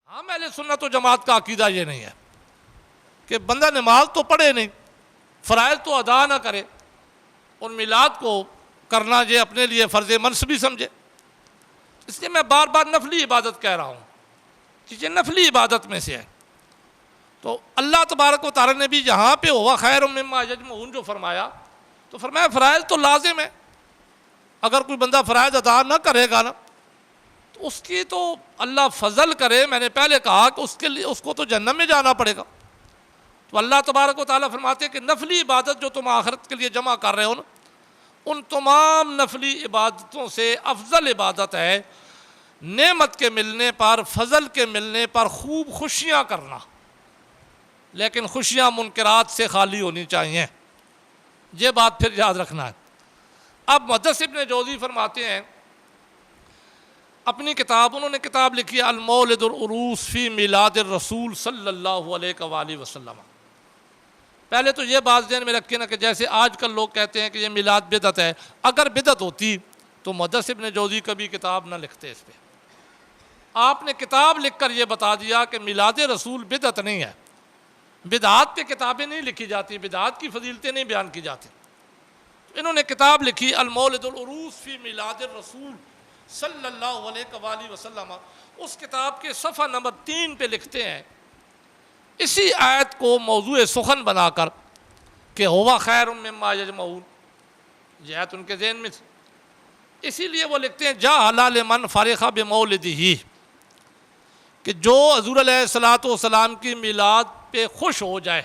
ہم اہل سنت و جماعت کا عقیدہ یہ نہیں ہے کہ بندہ نماز تو پڑھے نہیں، فرائض تو ادا نہ کرے اور میلاد کو کرنا یہ اپنے لیے فرض منصبی سمجھے۔ اس لیے میں بار بار نفلی عبادت کہہ رہا ہوں کہ یہ نفلی عبادت میں سے ہے۔ تو اللہ تبارک و تعالی نے بھی یہاں پہ ہوا خیر مما یجمعون جو فرمایا، تو فرمایا فرائض تو لازم ہے، اگر کوئی بندہ فرائض ادا نہ کرے گا نا تو اس کی تو اللہ فضل کرے، میں نے پہلے کہا کہ اس کے لیے اس کو تو جہنم میں جانا پڑے گا۔ تو اللہ تبارک و تعالیٰ فرماتے ہیں کہ نفلی عبادت جو تم آخرت کے لیے جمع کر رہے ہو نا، ان تمام نفلی عبادتوں سے افضل عبادت ہے نعمت کے ملنے پر، فضل کے ملنے پر خوب خوشیاں کرنا، لیکن خوشیاں منکرات سے خالی ہونی چاہیے۔ یہ بات پھر یاد رکھنا ہے۔ اب محدث ابن جوزی فرماتے ہیں اپنی کتاب، انہوں نے کتاب لکھی ہے المولد العروس فی میلاد الرسول صلی اللہ علیہ وآلہ وسلم۔ پہلے تو یہ بات ذہن میں رکھیں نا کہ جیسے آج کل لوگ کہتے ہیں کہ یہ میلاد بدعت ہے، اگر بدعت ہوتی تو محدث ابن جوزی کبھی کتاب نہ لکھتے اس پہ۔ آپ نے کتاب لکھ کر یہ بتا دیا کہ میلاد رسول بدعت نہیں ہے، بدعات پہ کتابیں نہیں لکھی جاتی، بدعات کی فضیلتیں نہیں بیان کی جاتی۔ انہوں نے کتاب لکھی المولد العروس فی میلاد الرسول صلی اللہ علیہ وآلہ وسلم۔ اس کتاب کے صفحہ نمبر 3 پہ لکھتے ہیں اسی آیت کو موضوع سخن بنا کر کہ ہوا خیر مما یجمعون، یہ آیت ان کے ذہن میں تھی، اسی لیے وہ لکھتے ہیں جا حلال من فرح بمولدہ، کہ جو حضور علیہ الصلوۃ والسلام کی میلاد پہ خوش ہو جائے۔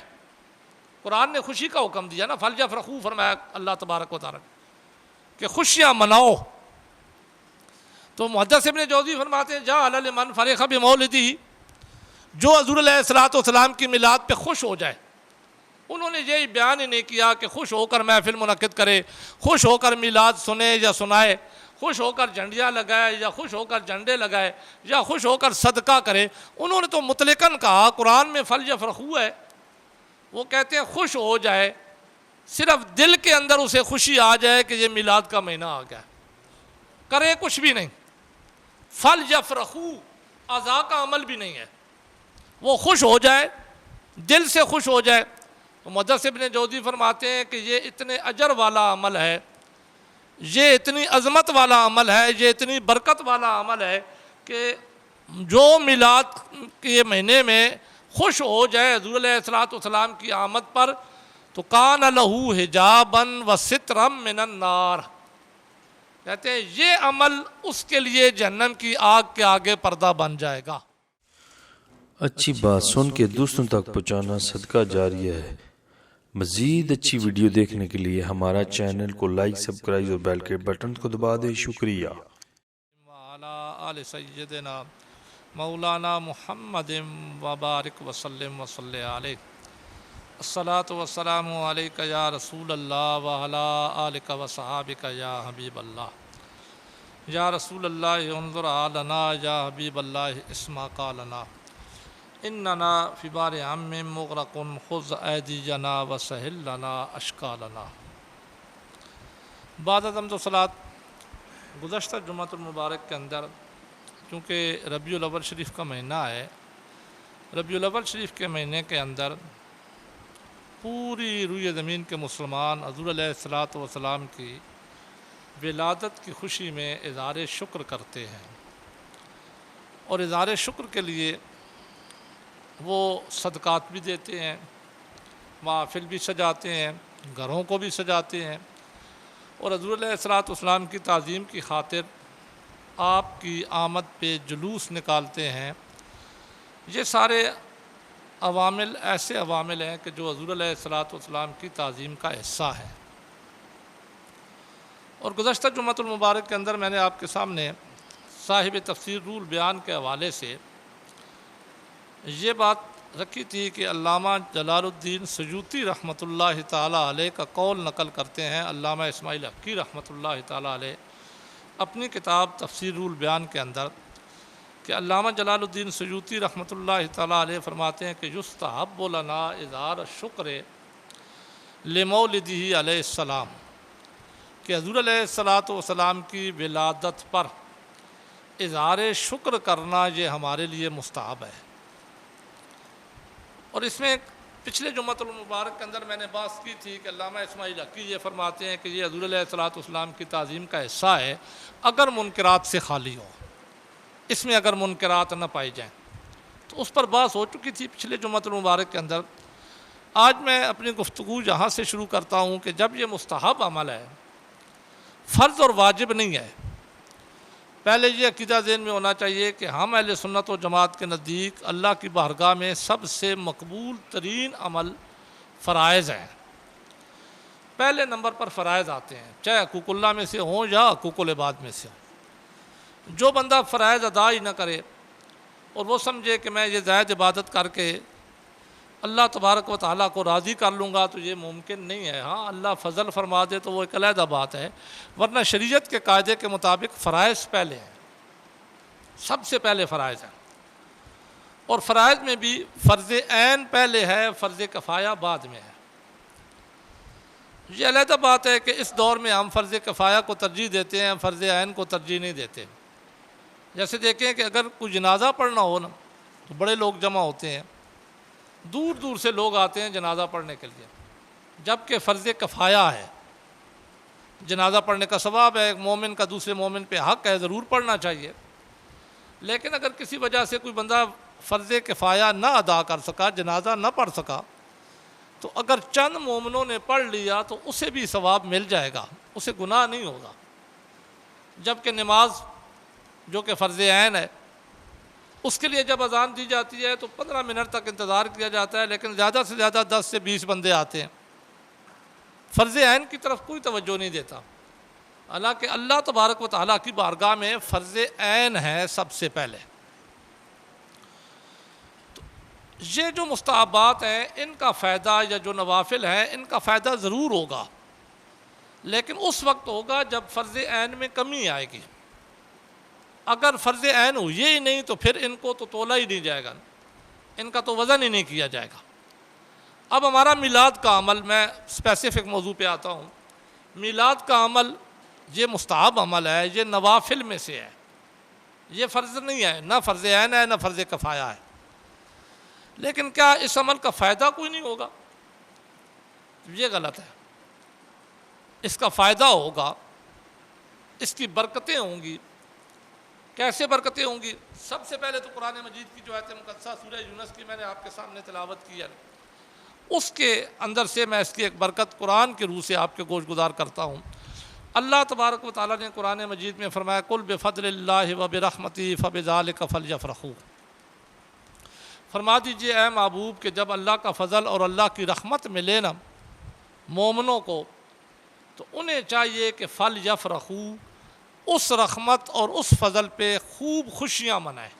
قرآن نے خوشی کا حکم دیا نا، فلیفرحوا فرمایا اللہ تبارک و تعالیٰ کہ خوشیاں مناؤ۔ تو محدث ابن جوزی فرماتے ہیں جا حلال من فرح بمولدہ، جو حضور علیہ الصلوۃ والسلام کی میلاد پہ خوش ہو جائے۔ انہوں نے یہی بیان ہی نہیں کیا کہ خوش ہو کر محفل منعقد کرے، خوش ہو کر میلاد سنے یا سنائے، خوش ہو کر جھنڈیاں لگائے یا خوش ہو کر جھنڈے لگائے یا خوش ہو کر صدقہ کرے۔ انہوں نے تو مطلقاً کہا، قرآن میں فلیفرحوا ہے، وہ کہتے ہیں خوش ہو جائے، صرف دل کے اندر اسے خوشی آ جائے کہ یہ میلاد کا مہینہ آ گیا، کرے کچھ بھی نہیں۔ فلیفرحوا اعضاء کا عمل بھی نہیں ہے، وہ خوش ہو جائے، دل سے خوش ہو جائے۔ تو محدث ابن جوزی فرماتے ہیں کہ یہ اتنے اجر والا عمل ہے، یہ اتنی عظمت والا عمل ہے، یہ اتنی برکت والا عمل ہے کہ جو میلاد کے مہینے میں خوش ہو جائے حضور علیہ الصلوۃ والسلام کی آمد پر، تو کان لہ حجابا وسترا من النار، کہتے ہیں یہ عمل اس کے لیے جہنم کی آگ کے آگے پردہ بن جائے گا۔ اچھی بات سن کے دوسروں تک پہنچانا صدقہ جاریہ ہے۔ مزید اچھی ویڈیو دیکھنے کے لیے ہمارا چینل کو لائک، سبسکرائب اور بیل کے بٹن کو دبا دیں۔ شکریہ۔ وعلی آل سیدنا مولانا محمد وبارک وسلم وصلی علیہ۔ الصلاۃ والسلام علیک یا رسول اللہ وعلی آلک وصحابک یا حبیب اللہ۔ یا رسول اللہ انظر علینا، یا حبیب اللہ اسمع قالنا، اننا فی بار عم مغرق خذ ایدینا وسہل لنا اشکالنا۔ بعد از حمد و صلوات، گزشتہ جمعۃ المبارک کے اندر چونکہ ربیع الاول شریف کا مہینہ ہے، ربیع الاول شریف کے مہینے کے اندر پوری روئے زمین کے مسلمان حضور علیہ الصلوۃ والسلام کی ولادت کی خوشی میں اظہار شکر کرتے ہیں، اور اظہار شکر کے لیے وہ صدقات بھی دیتے ہیں، محافل بھی سجاتے ہیں، گھروں کو بھی سجاتے ہیں، اور حضور علیہ الصلوۃ والسلام کی تعظیم کی خاطر آپ کی آمد پہ جلوس نکالتے ہیں۔ یہ سارے عوامل ایسے عوامل ہیں کہ جو حضور علیہ الصلوۃ والسلام کی تعظیم کا حصہ ہے۔ اور گزشتہ جمعۃ المبارک کے اندر میں نے آپ کے سامنے صاحب تفسیر روح البیان کے حوالے سے یہ بات رکھی تھی کہ علامہ جلال الدین سیوطی رحمۃ اللہ تعالیٰ علیہ کا قول نقل کرتے ہیں علامہ اسماعیل حقی رحمۃ اللہ تعالیٰ علیہ اپنی کتاب تفسیر روح البیان کے اندر، کہ علامہ جلال الدین سیوطی رحمۃ اللہ تعالیٰ علیہ فرماتے ہیں کہ یستحب لنا اظہار الشکر لمولدہ علیہ السلام، کہ حضور علیہ الصلوۃ والسلام کی ولادت پر اظہار شکر کرنا یہ ہمارے لیے مستحب ہے۔ اور اس میں پچھلے جمعۃ المبارک کے اندر میں نے بات کی تھی کہ علامہ اسماعیل حقی یہ فرماتے ہیں کہ یہ حضور علیہ الصلوۃ والسلام کی تعظیم کا حصہ ہے اگر منکرات سے خالی ہو، اس میں اگر منکرات نہ پائی جائیں، تو اس پر بات ہو چکی تھی پچھلے جمعۃ المبارک کے اندر۔ آج میں اپنی گفتگو یہاں سے شروع کرتا ہوں کہ جب یہ مستحب عمل ہے، فرض اور واجب نہیں ہے، پہلے یہ عقیدہ ذہن میں ہونا چاہیے کہ ہم اہل سنت و جماعت کے نزدیک اللہ کی بارگاہ میں سب سے مقبول ترین عمل فرائض ہیں۔ پہلے نمبر پر فرائض آتے ہیں، چاہے حقوق اللہ میں سے ہوں یا حقوق العباد میں سے ہوں۔ جو بندہ فرائض ادا ہی نہ کرے اور وہ سمجھے کہ میں یہ زائد عبادت کر کے اللہ تبارک و تعالیٰ کو راضی کر لوں گا تو یہ ممکن نہیں ہے۔ ہاں اللہ فضل فرما دے تو وہ ایک علیحدہ بات ہے، ورنہ شریعت کے قاعدے کے مطابق فرائض پہلے ہیں، سب سے پہلے فرائض ہیں۔ اور فرائض میں بھی فرض عین پہلے ہے، فرض کفایہ بعد میں ہے۔ یہ علیحدہ بات ہے کہ اس دور میں ہم فرض کفایہ کو ترجیح دیتے ہیں، فرض عین کو ترجیح نہیں دیتے۔ جیسے دیکھیں کہ اگر کوئی جنازہ پڑھنا ہو نا تو بڑے لوگ جمع ہوتے ہیں، دور دور سے لوگ آتے ہیں جنازہ پڑھنے کے لیے، جبکہ فرض کفایہ ہے۔ جنازہ پڑھنے کا ثواب ہے، ایک مومن کا دوسرے مومن پہ حق ہے، ضرور پڑھنا چاہیے۔ لیکن اگر کسی وجہ سے کوئی بندہ فرض کفایہ نہ ادا کر سکا، جنازہ نہ پڑھ سکا، تو اگر چند مومنوں نے پڑھ لیا تو اسے بھی ثواب مل جائے گا، اسے گناہ نہیں ہوگا۔ جبکہ نماز جو کہ فرض عین ہے، اس کے لیے جب اذان دی جاتی ہے تو 15 منٹ تک انتظار کیا جاتا ہے، لیکن زیادہ سے زیادہ 10 سے 20 بندے آتے ہیں، فرض عین کی طرف کوئی توجہ نہیں دیتا۔ حالانکہ اللہ تبارک و تعالیٰ کی بارگاہ میں فرض عین ہے سب سے پہلے۔ تو یہ جو مستحبات ہیں ان کا فائدہ، یا جو نوافل ہیں ان کا فائدہ ضرور ہوگا، لیکن اس وقت ہوگا جب فرض عین میں کمی آئے گی۔ اگر فرض عین ہو یہ ہی نہیں تو پھر ان کو تو تولا ہی نہیں جائے گا، ان کا تو وزن ہی نہیں کیا جائے گا۔ اب ہمارا میلاد کا عمل، میں اسپیسیفک موضوع پہ آتا ہوں۔ میلاد کا عمل یہ مستحب عمل ہے، یہ نوافل میں سے ہے، یہ فرض نہیں ہے، نہ فرض عین ہے نہ فرض کفایہ ہے۔ لیکن کیا اس عمل کا فائدہ کوئی نہیں ہوگا؟ یہ غلط ہے۔ اس کا فائدہ ہوگا، اس کی برکتیں ہوں گی۔ کیسے برکتیں ہوں گی؟ سب سے پہلے تو قرآن مجید کی جو آیت مقدسہ سورہ یونس کی میں نے آپ کے سامنے تلاوت کی ہے، اس کے اندر سے میں اس کی ایک برکت قرآن کے روح سے آپ کے گوش گزار کرتا ہوں۔ اللہ تبارک و تعالیٰ نے قرآن مجید میں فرمایا قُلْ بِفَضْلِ اللَّهِ وَبِرَحْمَتِهِ فَبِذَلِكَ فَلْيَفْرَحُوا۔ فرما دیجئے اے محبوب کہ جب اللہ کا فضل اور اللہ کی رحمت ملے نا مومنوں کو، تو انہیں چاہیے کہ فَلْيَفْرَحُوا، اس رحمت اور اس فضل پہ خوب خوشیاں منائیں۔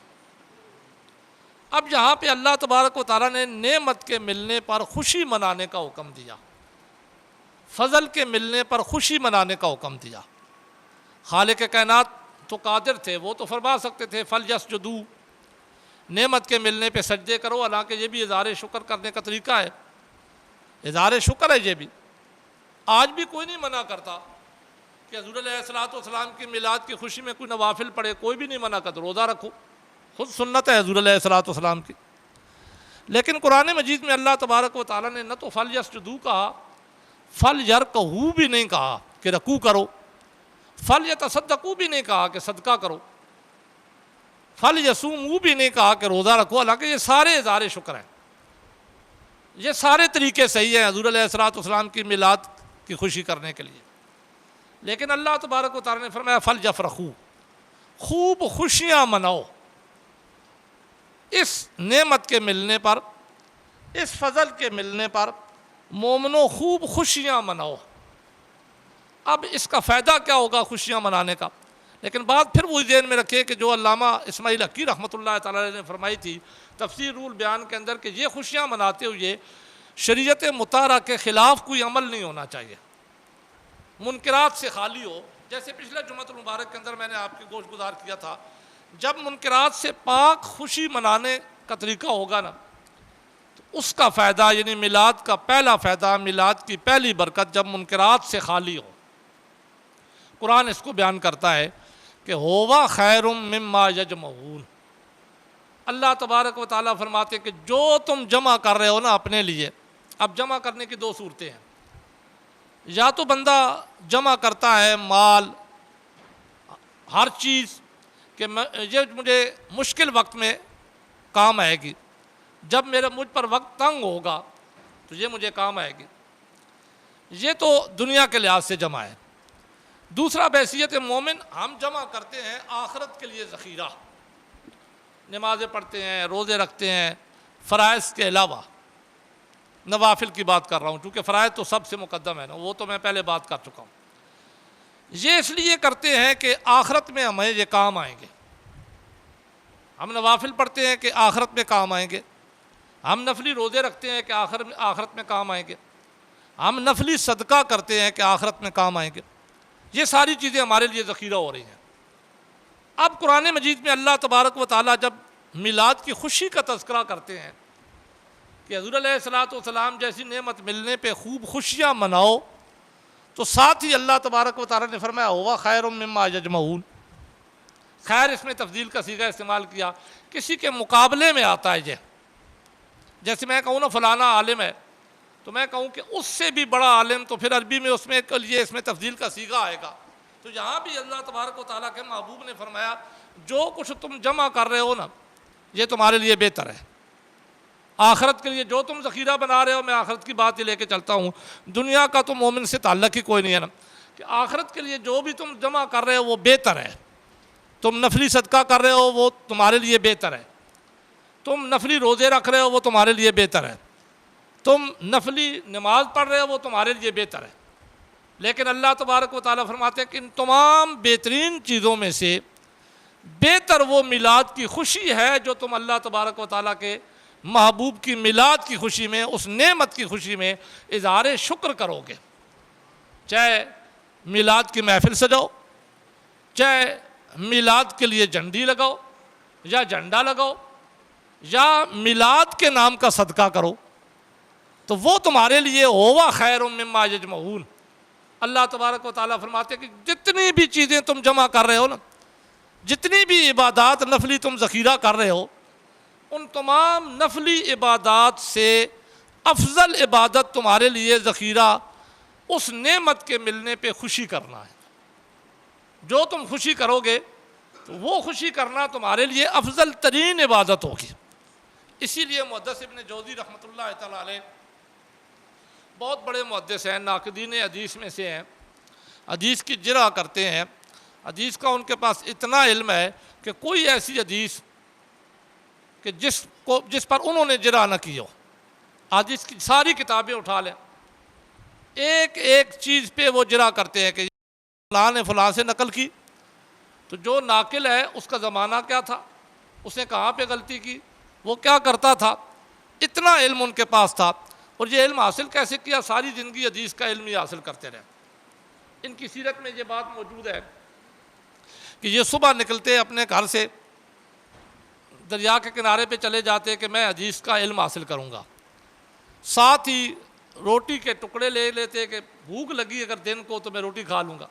اب یہاں پہ اللہ تبارک و تعالیٰ نے نعمت کے ملنے پر خوشی منانے کا حکم دیا، فضل کے ملنے پر خوشی منانے کا حکم دیا۔ خالق کائنات تو قادر تھے، وہ تو فرما سکتے تھے فَلْيَسْجُدُوا، نعمت کے ملنے پہ سجدے کرو، حالانکہ یہ بھی اظہار شکر کرنے کا طریقہ ہے، اظہار شکر ہے یہ بھی۔ آج بھی کوئی نہیں منع کرتا کہ حضور علیہ الصلوۃ والسلام کی میلاد کی خوشی میں کوئی نوافل پڑھے، کوئی بھی نہیں منع کرتا، روزہ رکھو، خود سنت ہے حضور علیہ الصلوۃ والسلام کی۔ لیکن قرآن مجید میں اللہ تبارک و تعالیٰ نے نہ تو فَلْيَسْجُدُوا کہا، فَلْيَرْكَعُوا بھی نہیں کہا کہ رکوع کرو، فَلْيَتَصَدَّقُوا بھی نہیں کہا کہ صدقہ کرو، فَلْيَصُومُوا بھی نہیں کہا کہ روزہ رکھو، حالانکہ یہ سارے اظہار شکر ہیں، یہ سارے طریقے صحیح ہیں حضور علیہ الصلوۃ والسلام کی میلاد کی خوشی کرنے کے لیے۔ لیکن اللہ تبارک و تعالیٰ نے فرمایا فَلْيَفْرَحُوا، خوب خوشیاں مناؤ، اس نعمت کے ملنے پر، اس فضل کے ملنے پر مومنوں خوب خوشیاں مناؤ۔ اب اس کا فائدہ کیا ہوگا خوشیاں منانے کا؟ لیکن بات پھر وہی ذہن میں رکھے کہ جو علامہ اسماعیل حقی رحمۃ اللہ تعالیٰ نے فرمائی تھی تفسیر روح البیان کے اندر کہ یہ خوشیاں مناتے ہوئے شریعت مطہرہ کے خلاف کوئی عمل نہیں ہونا چاہیے، منکرات سے خالی ہو۔ جیسے پچھلے جمعۃ المبارک کے اندر میں نے آپ کی گوش گزار کیا تھا، جب منکرات سے پاک خوشی منانے کا طریقہ ہوگا نا تو اس کا فائدہ، یعنی میلاد کا پہلا فائدہ، میلاد کی پہلی برکت جب منکرات سے خالی ہو۔ قرآن اس کو بیان کرتا ہے کہ ہوا خیر مما یجمعون۔ اللہ تبارک و تعالیٰ فرماتے ہیں کہ جو تم جمع کر رہے ہو نا اپنے لیے، اب جمع کرنے کی دو صورتیں ہیں، یا تو بندہ جمع کرتا ہے مال، ہر چیز کہ یہ مجھے مشکل وقت میں کام آئے گی، جب مجھ پر وقت تنگ ہوگا تو یہ مجھے کام آئے گی، یہ تو دنیا کے لحاظ سے جمع ہے۔ دوسرا بحیثیت مومن ہم جمع کرتے ہیں آخرت کے لیے ذخیرہ، نمازیں پڑھتے ہیں، روزے رکھتے ہیں، فرائض کے علاوہ، نوافل کی بات کر رہا ہوں کیونکہ فرائض تو سب سے مقدم ہے نا، وہ تو میں پہلے بات کر چکا ہوں۔ یہ اس لیے کرتے ہیں کہ آخرت میں ہمیں یہ کام آئیں گے، ہم نوافل پڑھتے ہیں کہ آخرت میں کام آئیں گے، ہم نفلی روزے رکھتے ہیں کہ آخرت میں کام آئیں گے، ہم نفلی صدقہ کرتے ہیں کہ آخرت میں کام آئیں گے، یہ ساری چیزیں ہمارے لیے ذخیرہ ہو رہی ہیں۔ اب قرآن مجید میں اللہ تبارک و تعالیٰ جب میلاد کی خوشی کا تذکرہ کرتے ہیں کہ حضور علیہ الصلوۃ والسلام جیسی نعمت ملنے پہ خوب خوشیاں مناؤ، تو ساتھ ہی اللہ تبارک و تعالیٰ نے فرمایا ہوا خیر مما یجمعون۔ خیر اس میں تفضیل کا صیغہ استعمال کیا، کسی کے مقابلے میں آتا ہے یہ، جیسے میں کہوں نا فلانا عالم ہے تو میں کہوں کہ اس سے بھی بڑا عالم، تو پھر عربی میں اس میں تفضیل کا صیغہ آئے گا۔ تو یہاں بھی اللہ تبارک و تعالیٰ کے محبوب نے فرمایا جو کچھ تم جمع کر رہے ہو نا یہ تمہارے لیے بہتر ہے، آخرت کے لیے جو تم ذخیرہ بنا رہے ہو، میں آخرت کی بات ہی لے کے چلتا ہوں، دنیا کا تو مومن سے تعلق ہی کوئی نہیں ہے نا، کہ آخرت کے لیے جو بھی تم جمع کر رہے ہو وہ بہتر ہے، تم نفلی صدقہ کر رہے ہو وہ تمہارے لیے بہتر ہے، تم نفلی روزے رکھ رہے ہو وہ تمہارے لیے بہتر ہے، تم نفلی نماز پڑھ رہے ہو وہ تمہارے لیے بہتر ہے۔ لیکن اللہ تبارک و تعالیٰ فرماتے ہیں کہ ان تمام بہترین چیزوں میں سے بہتر وہ میلاد کی خوشی ہے جو تم اللہ تبارک و تعالیٰ کے محبوب کی میلاد کی خوشی میں، اس نعمت کی خوشی میں اظہار شکر کرو گے، چاہے میلاد کی محفل سجاؤ، چاہے میلاد کے لیے جھنڈی لگاؤ یا جھنڈا لگاؤ یا میلاد کے نام کا صدقہ کرو، تو وہ تمہارے لیے ہوا خیر مما یجمعون۔ اللہ تبارک و تعالیٰ فرماتے ہیں کہ جتنی بھی چیزیں تم جمع کر رہے ہو نا، جتنی بھی عبادات نفلی تم ذخیرہ کر رہے ہو، ان تمام نفلی عبادات سے افضل عبادت تمہارے لیے ذخیرہ اس نعمت کے ملنے پہ خوشی کرنا ہے۔ جو تم خوشی کرو گے تو وہ خوشی کرنا تمہارے لیے افضل ترین عبادت ہوگی۔ اسی لیے محدث ابن جوزی رحمۃ اللہ تعالیٰ علیہ بہت بڑے محدث ہیں، ناقدین حدیث میں سے ہیں، حدیث کی جرح کرتے ہیں، حدیث کا ان کے پاس اتنا علم ہے کہ کوئی ایسی حدیث کہ جس پر انہوں نے جرح نہ کی ہو، حدیث کی ساری کتابیں اٹھا لیں، ایک ایک چیز پہ وہ جرح کرتے ہیں کہ فلاں نے فلاں سے نقل کی، تو جو ناقل ہے اس کا زمانہ کیا تھا، اس نے کہاں پہ غلطی کی، وہ کیا کرتا تھا، اتنا علم ان کے پاس تھا۔ اور یہ علم حاصل کیسے کیا؟ ساری زندگی حدیث کا علم ہی حاصل کرتے رہے۔ ان کی سیرت میں یہ بات موجود ہے کہ یہ صبح نکلتے اپنے گھر سے دریا کے کنارے پہ چلے جاتے کہ میں حدیث کا علم حاصل کروں گا، ساتھ ہی روٹی کے ٹکڑے لے لیتے کہ بھوک لگی اگر دن کو تو میں روٹی کھا لوں گا۔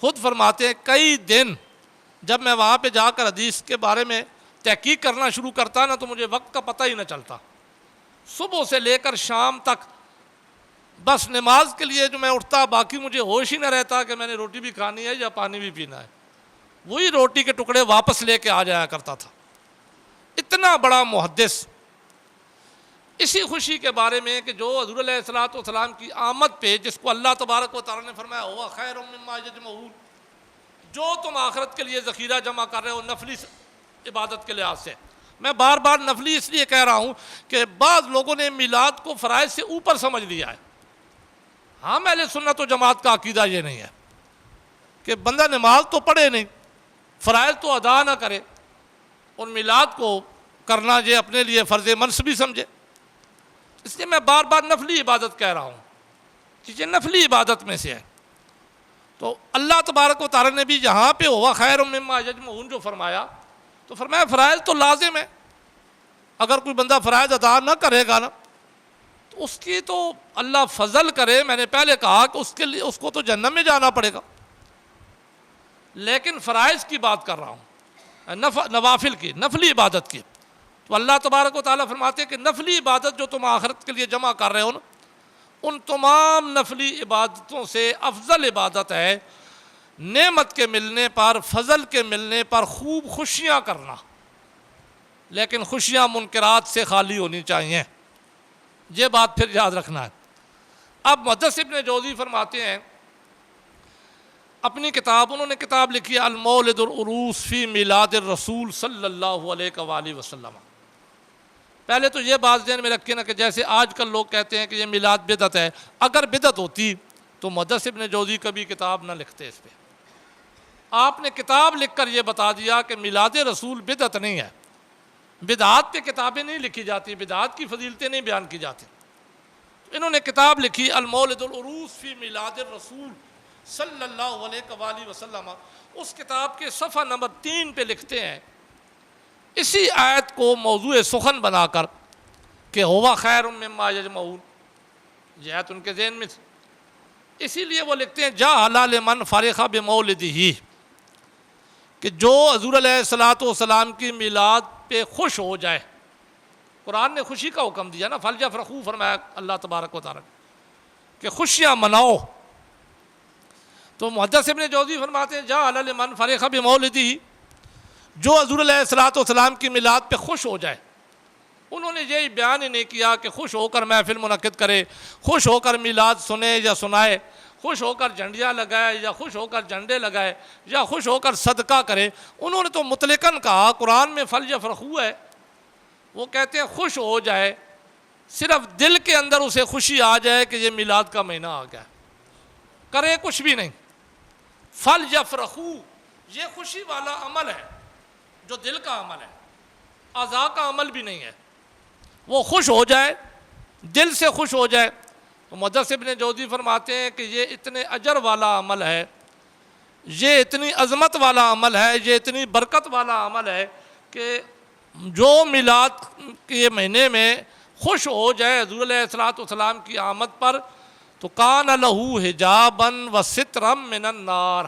خود فرماتے ہیں کئی دن جب میں وہاں پہ جا کر حدیث کے بارے میں تحقیق کرنا شروع کرتا نا تو مجھے وقت کا پتہ ہی نہ چلتا، صبح سے لے کر شام تک بس نماز کے لیے جو میں اٹھتا باقی مجھے ہوش ہی نہ رہتا کہ میں نے روٹی بھی کھانی ہے یا پانی بھی پینا ہے، وہی روٹی کے ٹکڑے واپس لے کے آ جایا کرتا تھا۔ اتنا بڑا محدث، اسی خوشی کے بارے میں کہ جو حضور علیہ الصلوۃ والسلام کی آمد پہ جس کو اللہ تبارک و تعالیٰ نے فرمایا ہوا خیر مما یجمعون، جو تم آخرت کے لیے ذخیرہ جمع کر رہے ہو نفلی عبادت کے لحاظ سے، میں بار بار نفلی اس لیے کہہ رہا ہوں کہ بعض لوگوں نے میلاد کو فرائض سے اوپر سمجھ لیا ہے۔ ہم اہل سنت و جماعت کا عقیدہ یہ نہیں ہے کہ بندہ نماز تو پڑھے نہیں، فرائض تو ادا نہ کرے اور میلاد کو کرنا یہ اپنے لیے فرض منصبی سمجھے۔ اس لیے میں بار بار نفلی عبادت کہہ رہا ہوں کہ یہ نفلی عبادت میں سے ہے۔ تو اللہ تبارک و تعالیٰ نے بھی یہاں پہ ہوا خیر مما یجمعون جو فرمایا تو فرمایا فرائض تو لازم ہے، اگر کوئی بندہ فرائض ادا نہ کرے گا نا تو اس کی تو اللہ فضل کرے، میں نے پہلے کہا کہ اس کو تو جہنم میں جانا پڑے گا، لیکن فرائض کی بات کر رہا ہوں، نوافل کی، نفلی عبادت کی، تو اللہ تبارک و تعالیٰ فرماتے ہیں کہ نفلی عبادت جو تم آخرت کے لیے جمع کر رہے ہو نا، ان تمام نفلی عبادتوں سے افضل عبادت ہے نعمت کے ملنے پر، فضل کے ملنے پر خوب خوشیاں کرنا، لیکن خوشیاں منکرات سے خالی ہونی چاہیے۔ یہ بات پھر یاد رکھنا ہے۔ اب محدث ابن جوزی فرماتے ہیں اپنی کتاب، انہوں نے کتاب لکھی ہے المولد العروس فی میلاد الرسول صلی اللہ علیہ وآلہ وسلم۔ پہلے تو یہ بات ذہن میں رکھیں نا کہ جیسے آج کل لوگ کہتے ہیں کہ یہ میلاد بدعت ہے، اگر بدعت ہوتی تو محدث ابن جوزی کبھی کتاب نہ لکھتے اس پہ۔ آپ نے کتاب لکھ کر یہ بتا دیا کہ میلاد رسول بدعت نہیں ہے، بدعات پہ کتابیں نہیں لکھی جاتی، بدعات کی فضیلتیں نہیں بیان کی جاتی۔ انہوں نے کتاب لکھی المولد العروس فی میلاد الرسول صلی اللہ علیہ وآلہ وسلم۔ اس کتاب کے صفحہ نمبر 3 پہ لکھتے ہیں اسی آیت کو موضوع سخن بنا کر کہ ہوا خیر مما یجمعون، یہ آیت ان کے ذہن میں تھی، اسی لیے وہ لکھتے ہیں جا حلال من فرح بمولدہ، کہ جو حضور علیہ السلام کی میلاد پہ خوش ہو جائے۔ قرآن نے خوشی کا حکم دیا نا، فلیفرحوا فرمایا اللہ تبارک و تعالیٰ کہ خوشیاں مناؤ۔ تو محدث ابن جوزی فرماتے ہیں جا حلال من فرح بمولدہ، جو حضور علیہ السلام کی میلاد پہ خوش ہو جائے۔ انہوں نے یہی بیان ہی نہیں کیا کہ خوش ہو کر محفل منعقد کرے، خوش ہو کر میلاد سنے یا سنائے، خوش ہو کر جھنڈیاں لگائے یا خوش ہو کر جھنڈے لگائے یا خوش ہو کر صدقہ کرے۔ انہوں نے تو مطلقاً کہا، قرآن میں فلیفرحوا ہے، وہ کہتے ہیں خوش ہو جائے، صرف دل کے اندر اسے خوشی آ جائے کہ یہ میلاد کا مہینہ آ گیا، کرے کچھ بھی نہیں۔ فلیفرحوا یہ خوشی والا عمل ہے جو دل کا عمل ہے، اعضاء کا عمل بھی نہیں ہے۔ وہ خوش ہو جائے، دل سے خوش ہو جائے۔ تو محدث ابن جوزی فرماتے ہیں کہ یہ اتنے اجر والا عمل ہے، یہ اتنی عظمت والا عمل ہے، یہ اتنی برکت والا عمل ہے کہ جو میلاد کے مہینے میں خوش ہو جائے حضور علیہ السلام کی آمد پر، تو کان لہ حجابا وسترا من النار،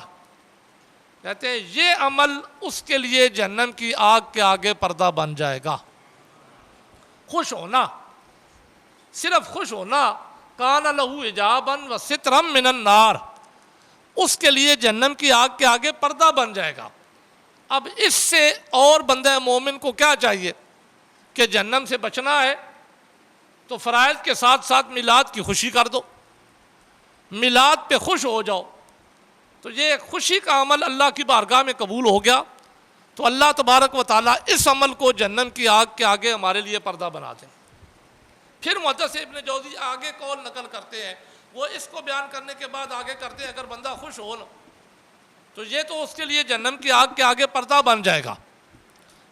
کہتے ہیں یہ عمل اس کے لیے جہنم کی آگ کے آگے پردہ بن جائے گا۔ خوش ہونا، صرف خوش ہونا، کان لہ حجابا وسترا من النار، اس کے لیے جہنم کی آگ کے آگے پردہ بن جائے گا۔ اب اس سے اور بندہ مومن کو کیا چاہیے کہ جہنم سے بچنا ہے تو فرائض کے ساتھ ساتھ میلاد کی خوشی کر دو، میلاد پہ خوش ہو جاؤ، تو یہ خوشی کا عمل اللہ کی بارگاہ میں قبول ہو گیا، تو اللہ تبارک و تعالیٰ اس عمل کو جہنم کی آگ کے آگے ہمارے لیے پردہ بنا دیں۔ پھر محدث ابن جوزی آگے قول نقل کرتے ہیں، وہ اس کو بیان کرنے کے بعد آگے کرتے ہیں اگر بندہ خوش ہو نا تو یہ تو اس کے لیے جہنم کی آگ کے آگے پردہ بن جائے گا،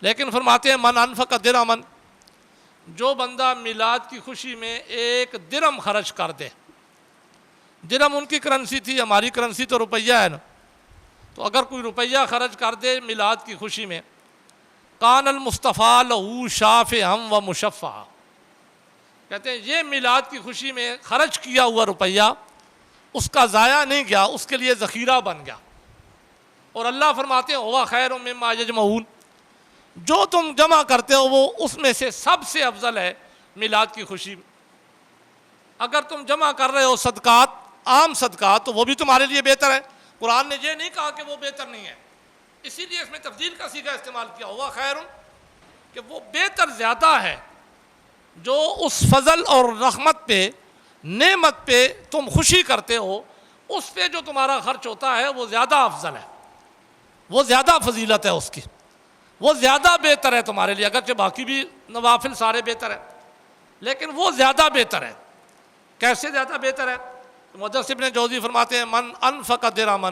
لیکن فرماتے ہیں من انفق درہمن، جو بندہ میلاد کی خوشی میں 1 درہم خرچ کر دے، درہم ان کی کرنسی تھی، ہماری کرنسی تو روپیہ ہے نا، تو اگر کوئی روپیہ خرچ کر دے میلاد کی خوشی میں، کان المصطفیٰ لہ شافعا و مشفعا، کہتے ہیں یہ میلاد کی خوشی میں خرچ کیا ہوا روپیہ اس کا ضائع نہیں گیا، اس کے لیے ذخیرہ بن گیا۔ اور اللہ فرماتے ہیں ہوا خیر مما یجمعون، جو تم جمع کرتے ہو وہ اس میں سے سب سے افضل ہے میلاد کی خوشی میں۔ اگر تم جمع کر رہے ہو صدقات، عام صدقات، تو وہ بھی تمہارے لیے بہتر ہے۔ قرآن نے یہ نہیں کہا کہ وہ بہتر نہیں ہے، اسی لیے اس میں تفضیل کا صیغہ استعمال کیا ہوا خیر، کہ وہ بہتر زیادہ ہے، جو اس فضل اور رحمت پہ، نعمت پہ تم خوشی کرتے ہو، اس پہ جو تمہارا خرچ ہوتا ہے وہ زیادہ افضل ہے، وہ زیادہ فضیلت ہے اس کی، وہ زیادہ بہتر ہے تمہارے لیے، اگرچہ باقی بھی نوافل سارے بہتر ہیں لیکن وہ زیادہ بہتر ہے۔ کیسے زیادہ بہتر ہے؟ محدث ابن جوزی فرماتے ہیں من انفق درہما،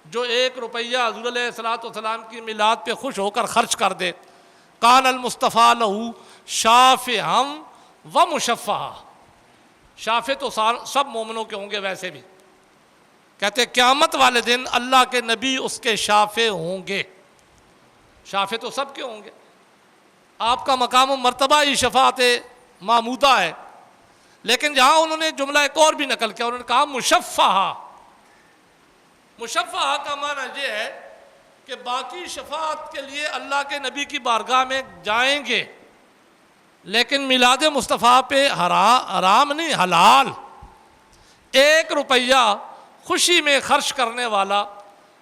جو 1 روپیہ حضور علیہ السلام کی میلاد پہ خوش ہو کر خرچ کر دے، کان المصطفیٰ لہ شافعا و مشفعا، شافع تو سب مومنوں کے ہوں گے ویسے بھی، کہتے قیامت والے دن اللہ کے نبی اس کے شافع ہوں گے، شافع تو سب کے ہوں گے، آپ کا مقام و مرتبہ ہی شفاعت محمودہ ہے، لیکن جہاں انہوں نے جملہ ایک اور بھی نقل کیا، انہوں نے کہا مشفعا۔ مشفعا کا معنی یہ ہے کہ باقی شفاعت کے لیے اللہ کے نبی کی بارگاہ میں جائیں گے، لیکن میلاد مصطفیٰ پہ حرام نہیں، حلال 1 روپیہ خوشی میں خرچ کرنے والا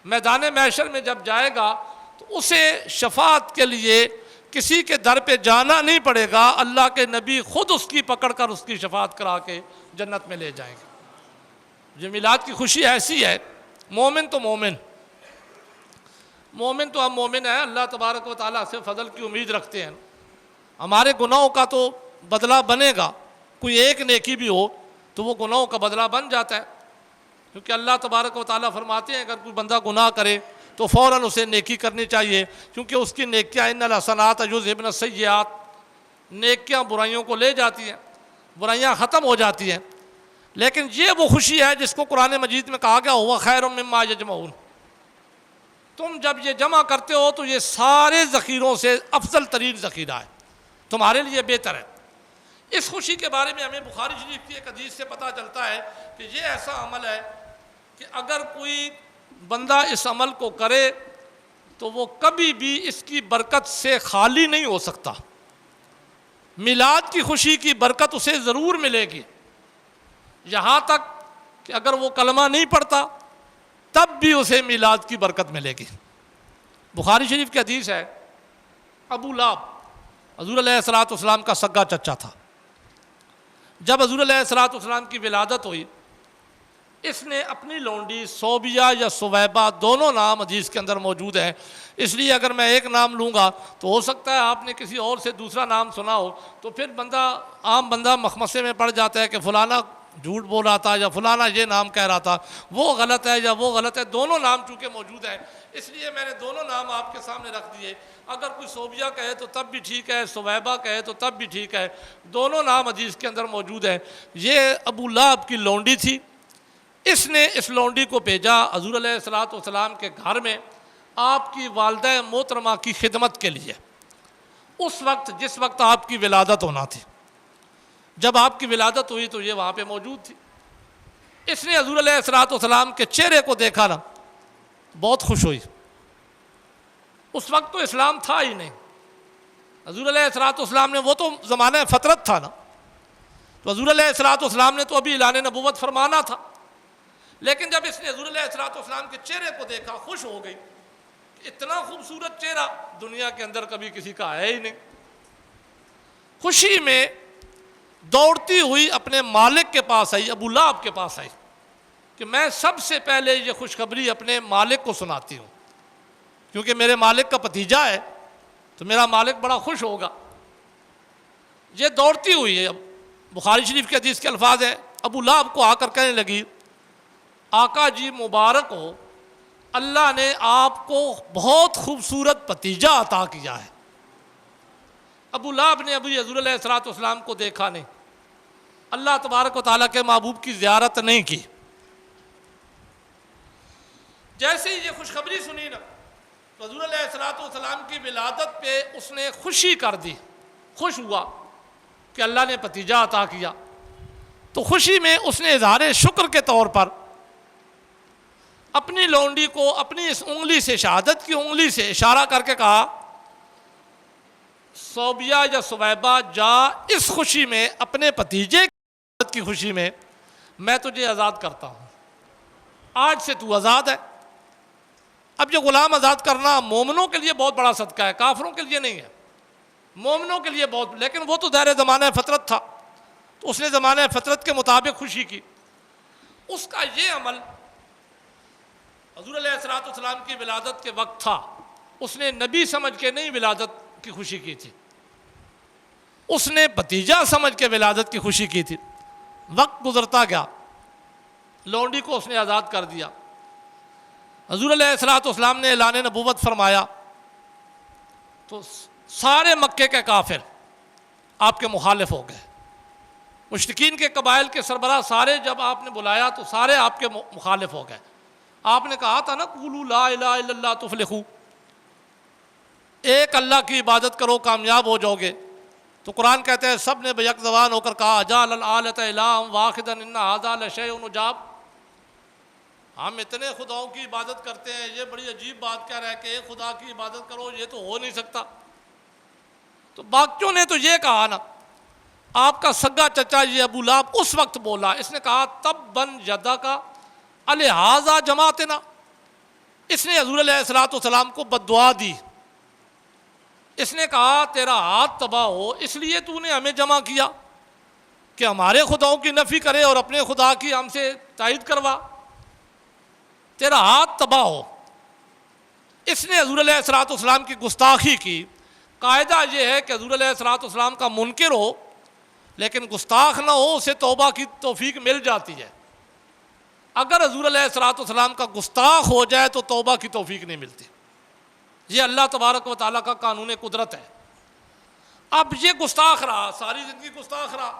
میدان محشر میں جب جائے گا تو اسے شفاعت کے لیے کسی کے در پہ جانا نہیں پڑے گا، اللہ کے نبی خود اس کی پکڑ کر اس کی شفاعت کرا کے جنت میں لے جائیں گے۔ یہ میلاد کی خوشی ایسی ہے، مومن تو مومن ہم مومن ہیں، اللہ تبارک و تعالیٰ سے فضل کی امید رکھتے ہیں، ہمارے گناہوں کا تو بدلہ بنے گا، کوئی ایک نیکی بھی ہو تو وہ گناہوں کا بدلہ بن جاتا ہے، کیونکہ اللہ تبارک و تعالیٰ فرماتے ہیں اگر کوئی بندہ گناہ کرے تو فوراً اسے نیکی کرنی چاہیے، کیونکہ اس کی نیکیاں ان الحسنات یذھبن السیئات، نیکیاں برائیوں کو لے جاتی ہیں، برائیاں ختم ہو جاتی ہیں۔ لیکن یہ وہ خوشی ہے جس کو قرآن مجید میں کہا گیا ہوا خیر مما یجمعون، تم جب یہ جمع کرتے ہو تو یہ سارے ذخیروں سے افضل ترین ذخیرہ ہے، تمہارے لیے بہتر ہے۔ اس خوشی کے بارے میں ہمیں بخاری شریف کی ایک حدیث سے پتہ چلتا ہے کہ یہ ایسا عمل ہے کہ اگر کوئی بندہ اس عمل کو کرے تو وہ کبھی بھی اس کی برکت سے خالی نہیں ہو سکتا، میلاد کی خوشی کی برکت اسے ضرور ملے گی، یہاں تک کہ اگر وہ کلمہ نہیں پڑھتا تب بھی اسے میلاد کی برکت ملے گی۔ بخاری شریف کی حدیث ہے، ابو لہب حضور علیہ السلام کا سگا چچا تھا، جب حضور علیہ السلام کی ولادت ہوئی اس نے اپنی لونڈی صوبیہ یا صویبہ دونوں نام حدیث کے اندر موجود ہیں، اس لیے اگر میں ایک نام لوں گا تو ہو سکتا ہے آپ نے کسی اور سے دوسرا نام سنا ہو، تو پھر عام بندہ مخمصے میں پڑ جاتا ہے کہ فلانا جھوٹ بول رہا تھا یا فلانا یہ نام کہہ رہا تھا، وہ غلط ہے یا وہ غلط ہے، دونوں نام چونکہ موجود ہیں اس لیے میں نے دونوں نام آپ کے سامنے رکھ دیے، اگر کوئی صوبیہ کہے تو تب بھی ٹھیک ہے، صویبہ کہے تو تب بھی ٹھیک ہے، دونوں نام حدیث کے اندر موجود ہیں۔ یہ ابو لہب کی لونڈی تھی، اس نے اس لونڈی کو بھیجا حضور علیہ السلام کے گھر میں آپ کی والدہ محترمہ کی خدمت کے لیے، اس وقت جس وقت آپ کی ولادت ہونا تھی، جب آپ کی ولادت ہوئی تو یہ وہاں پہ موجود تھی۔ اس نے حضور علیہ السلام کے چہرے کو دیکھا نا بہت خوش ہوئی، اس وقت تو اسلام تھا ہی نہیں، حضور علیہ السلام نے، وہ تو زمانہ فطرت تھا نا، تو حضور علیہ السلام نے تو ابھی اعلان نبوت فرمانا تھا، لیکن جب اس نے حضور علیہ السلام کے چہرے کو دیکھا خوش ہو گئی، اتنا خوبصورت چہرہ دنیا کے اندر کبھی کسی کا ہے ہی نہیں، خوشی میں دوڑتی ہوئی اپنے مالک کے پاس آئی، ابو لہب کے پاس آئی کہ میں سب سے پہلے یہ خوشخبری اپنے مالک کو سناتی ہوں، کیونکہ میرے مالک کا بھتیجا ہے تو میرا مالک بڑا خوش ہوگا۔ یہ دوڑتی ہوئی ہے، بخاری شریف کے حدیث کے الفاظ ہیں، ابو لہب کو آ کر کہنے لگی آقا جی مبارک ہو، اللہ نے آپ کو بہت خوبصورت بھتیجا عطا کیا ہے۔ ابو لہب نے ابھی حضور علیہ السلام کو دیکھا نہیں، اللہ تبارک و تعالیٰ کے محبوب کی زیارت نہیں کی، جیسے ہی یہ خوشخبری سنی نا تو حضور علیہ السلام کی ولادت پہ اس نے خوشی کر دی، خوش ہوا کہ اللہ نے بھتیجا عطا کیا، تو خوشی میں اس نے اظہار شکر کے طور پر اپنی لونڈی کو اپنی اس انگلی سے، شہادت کی انگلی سے اشارہ کر کے کہا صوبیہ یا صویبہ جا اس خوشی میں، اپنے بھتیجے کی خوشی میں تجھے آزاد کرتا ہوں، آج سے تو آزاد ہے۔ اب یہ غلام آزاد کرنا مومنوں کے لیے بہت بڑا صدقہ ہے، کافروں کے لیے نہیں ہے، مومنوں کے لیے بہت، لیکن وہ تو دائرہ زمانہ فطرت تھا تو اس نے زمانہ فطرت کے مطابق خوشی کی۔ اس کا یہ عمل حضور علیہ السلام کی ولادت کے وقت تھا، اس نے نبی سمجھ کے نہیں ولادت کی خوشی کی تھی، اس نے بھتیجا سمجھ کے ولادت کی خوشی کی تھی۔ وقت گزرتا گیا، لونڈی کو اس نے آزاد کر دیا، حضور علیہ السلام نے اعلان نبوت فرمایا تو سارے مکے کے کافر آپ کے مخالف ہو گئے، مشرکین کے قبائل کے سربراہ سارے جب آپ نے بلایا تو سارے آپ کے مخالف ہو گئے۔ آپ نے کہا تھا نا قولوا لا الہ الا اللہ تفلحوا، ایک اللہ کی عبادت کرو کامیاب ہو جاؤ گے، تو قرآن کہتے ہیں سب نے بیک زبان ہو کر کہا اجعل الآلۃ الہا واحدا ان ھذا لشیء عجاب، ہم اتنے خداؤں کی عبادت کرتے ہیں، یہ بڑی عجیب بات کہہ رہا ہے کہ ایک خدا کی عبادت کرو، یہ تو ہو نہیں سکتا۔ تو باقیوں نے تو یہ کہا نا، آپ کا سگا چچا یہ ابو لہب اس وقت بولا، اس نے کہا تب بن یدا کا الہٰذا جماعتنا، اس نے حضور علیہ السلام کو بد دعا دی۔ اس نے کہا تیرا ہاتھ تباہ ہو، اس لیے تو نے ہمیں جمع کیا کہ ہمارے خداؤں کی نفی کرے اور اپنے خدا کی ہم سے تائید کروا، تیرا ہاتھ تباہ ہو۔ اس نے حضور علیہ السلام کی گستاخی کی۔ قاعدہ یہ ہے کہ حضور علیہ السلام کا منکر ہو لیکن گستاخ نہ ہو، اسے توبہ کی توفیق مل جاتی ہے۔ اگر حضور علیہ السلام کا گستاخ ہو جائے تو توبہ کی توفیق نہیں ملتی۔ یہ اللہ تبارک و تعالیٰ کا قانون قدرت ہے۔ اب یہ گستاخ رہا، ساری زندگی گستاخ رہا،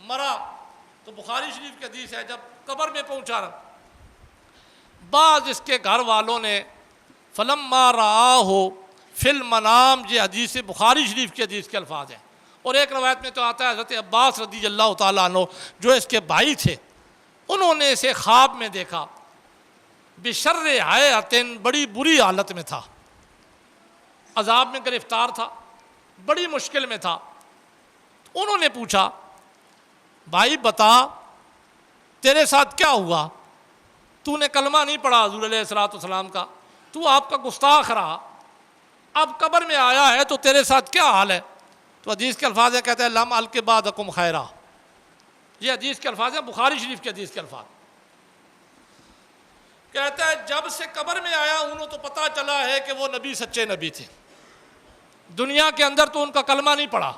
مرا تو بخاری شریف کی حدیث ہے، جب قبر میں پہنچا رہا، بعض اس کے گھر والوں نے فلما رآہ فی المنام، یہ حدیث بخاری شریف کی حدیث کے الفاظ ہیں، اور ایک روایت میں تو آتا ہے حضرت عباس رضی اللہ تعالیٰ عنہ جو اس کے بھائی تھے، انہوں نے اسے خواب میں دیکھا، بشر حیۃ، بڑی بری حالت میں تھا، عذاب میں گرفتار تھا، بڑی مشکل میں تھا۔ انہوں نے پوچھا بھائی بتا تیرے ساتھ کیا ہوا، تو نے کلمہ نہیں پڑھا حضور علیہ السلام کا، تو آپ کا گستاخ رہا، اب قبر میں آیا ہے تو تیرے ساتھ کیا حال ہے؟ تو حدیث کے الفاظ ہیں، کہتے ہیں لم الق بعدکم خیرا، یہ حدیث کے الفاظ ہیں، بخاری شریف کے حدیث کے الفاظ۔ کہتا ہے جب سے قبر میں آیا انہوں تو پتہ چلا ہے کہ وہ نبی سچے نبی تھے، دنیا کے اندر تو ان کا کلمہ نہیں پڑا،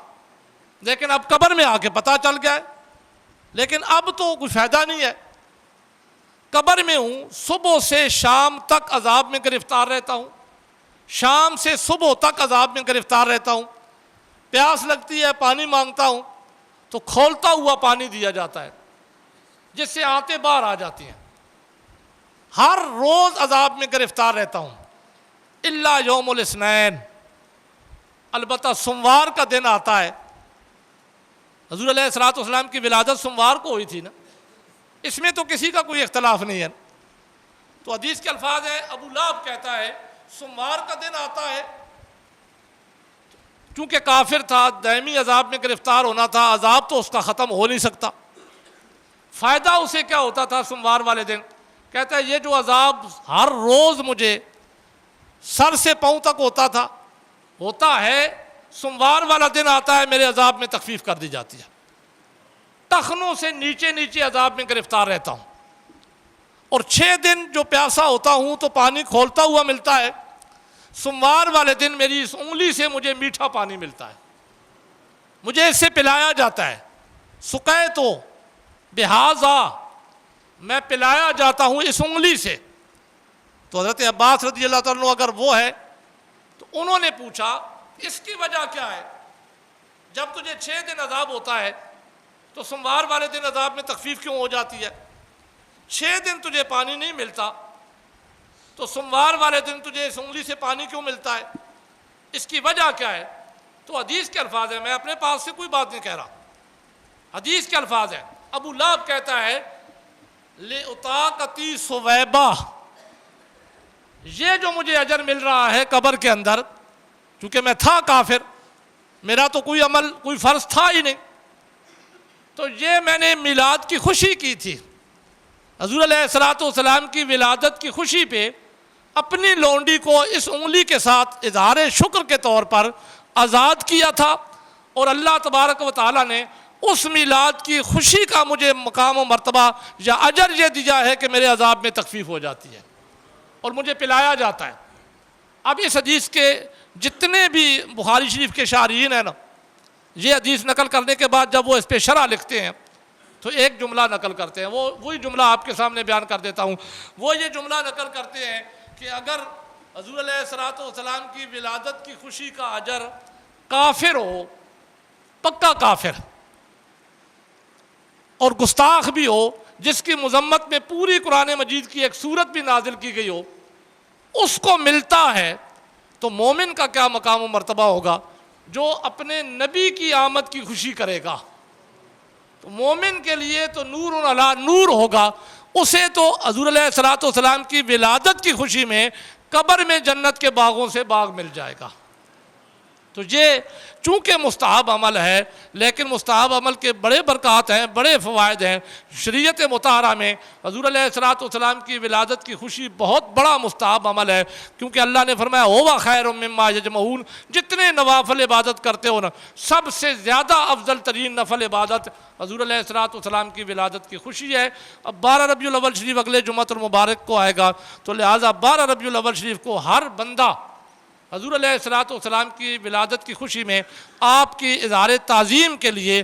لیکن اب قبر میں آ کے پتہ چل گیا ہے، لیکن اب تو کوئی فائدہ نہیں ہے، قبر میں ہوں، صبح سے شام تک عذاب میں گرفتار رہتا ہوں، شام سے صبح تک عذاب میں گرفتار رہتا ہوں، پیاس لگتی ہے پانی مانگتا ہوں تو کھولتا ہوا پانی دیا جاتا ہے جس سے آنتیں باہر آ جاتی ہیں، ہر روز عذاب میں گرفتار رہتا ہوں الا یوم الاثنین، البتہ سوموار کا دن آتا ہے، حضور علیہ السلام کی ولادت سوموار کو ہوئی تھی نا، اس میں تو کسی کا کوئی اختلاف نہیں ہے۔ تو حدیث کے الفاظ ہیں، ابو لہب کہتا ہے سوموار کا دن آتا ہے، چونکہ کافر تھا، دائمی عذاب میں گرفتار ہونا تھا، عذاب تو اس کا ختم ہو نہیں سکتا، فائدہ اسے کیا ہوتا تھا سوموار والے دن؟ کہتا ہے یہ جو عذاب ہر روز مجھے سر سے پاؤں تک ہوتا ہے، سوموار والا دن آتا ہے میرے عذاب میں تخفیف کر دی جاتی ہے، ٹخنوں سے نیچے نیچے عذاب میں گرفتار رہتا ہوں، اور 6 دن جو پیاسا ہوتا ہوں تو پانی کھولتا ہوا ملتا ہے، سوموار والے دن میری اس انگلی سے مجھے میٹھا پانی ملتا ہے، مجھے اس سے پلایا جاتا ہے، سقیتو بہذا، میں پلایا جاتا ہوں اس انگلی سے۔ تو حضرت عباس رضی اللہ تعالیٰ عنہ اگر وہ ہے تو انہوں نے پوچھا اس کی وجہ کیا ہے، جب تجھے 6 دن عذاب ہوتا ہے تو سوموار والے دن عذاب میں تخفیف کیوں ہو جاتی ہے؟ 6 دن تجھے پانی نہیں ملتا تو سوموار والے دن تجھے اس انگلی سے پانی کیوں ملتا ہے، اس کی وجہ کیا ہے؟ تو حدیث کے الفاظ ہیں، میں اپنے پاس سے کوئی بات نہیں کہہ رہا، حدیث کے الفاظ ہیں، ابو لہب کہتا ہے لِأُطَاقَتِي صُوَیبَہ، یہ جو مجھے اجر مل رہا ہے قبر کے اندر، چونکہ میں تھا کافر، میرا تو کوئی عمل کوئی فرض تھا ہی نہیں، تو یہ میں نے میلاد کی خوشی کی تھی، حضور علیہ السلام کی ولادت کی خوشی پہ اپنی لونڈی کو اس انگلی کے ساتھ اظہار شکر کے طور پر آزاد کیا تھا، اور اللہ تبارک و تعالیٰ نے اس میلاد کی خوشی کا مجھے مقام و مرتبہ یا اجر یہ دیا ہے کہ میرے عذاب میں تخفیف ہو جاتی ہے اور مجھے پلایا جاتا ہے۔ اب اس حدیث کے جتنے بھی بخاری شریف کے شارحین ہیں نا، یہ حدیث نقل کرنے کے بعد جب وہ اس پہ شرح لکھتے ہیں تو ایک جملہ نقل کرتے ہیں، وہی جملہ آپ کے سامنے بیان کر دیتا ہوں۔ وہ یہ جملہ نقل کرتے ہیں کہ اگر حضور علیہ السلام کی ولادت کی خوشی کا اجر کافر ہو، پکا کافر اور گستاخ بھی ہو، جس کی مذمت میں پوری قرآن مجید کی ایک سورت بھی نازل کی گئی ہو، اس کو ملتا ہے، تو مومن کا کیا مقام و مرتبہ ہوگا جو اپنے نبی کی آمد کی خوشی کرے گا؟ تو مومن کے لیے تو نور علی نور ہوگا، اسے تو حضور علیہ الصلوۃ والسلام کی ولادت کی خوشی میں قبر میں جنت کے باغوں سے باغ مل جائے گا۔ تو یہ چونکہ مستحب عمل ہے، لیکن مستحب عمل کے بڑے برکات ہیں، بڑے فوائد ہیں۔ شریعت مطہرہ میں حضور علیہ الصلوۃ والسلام کی ولادت کی خوشی بہت بڑا مستحب عمل ہے، کیونکہ اللہ نے فرمایا ہوا خیر مما یجمعون، جتنے نوافل عبادت کرتے ہو نا، سب سے زیادہ افضل ترین نفل عبادت حضور علیہ الصلوۃ والسلام کی ولادت کی خوشی ہے۔ اب 12 ربیع الاول شریف اگلے جمعۃ المبارک کو آئے گا، تو لہٰذا 12 ربیع الاول شریف کو ہر بندہ حضور علیہ الصلوۃ والسلام کی ولادت کی خوشی میں آپ کی اظہار تعظیم کے لیے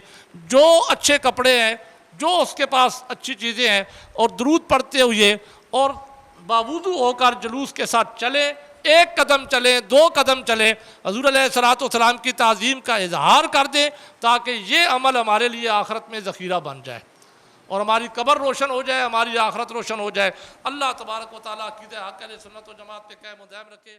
جو اچھے کپڑے ہیں، جو اس کے پاس اچھی چیزیں ہیں، اور درود پڑھتے ہوئے اور باوضو ہو کر جلوس کے ساتھ چلیں، ایک قدم چلیں، 2 قدم چلیں، حضور علیہ الصلوۃ والسلام کی تعظیم کا اظہار کر دیں، تاکہ یہ عمل ہمارے لیے آخرت میں ذخیرہ بن جائے اور ہماری قبر روشن ہو جائے، ہماری آخرت روشن ہو جائے۔ اللہ تبارک و تعالیٰ عقیدہ حق اہل سنت و جماعت پہ قائم و دائم رکھے۔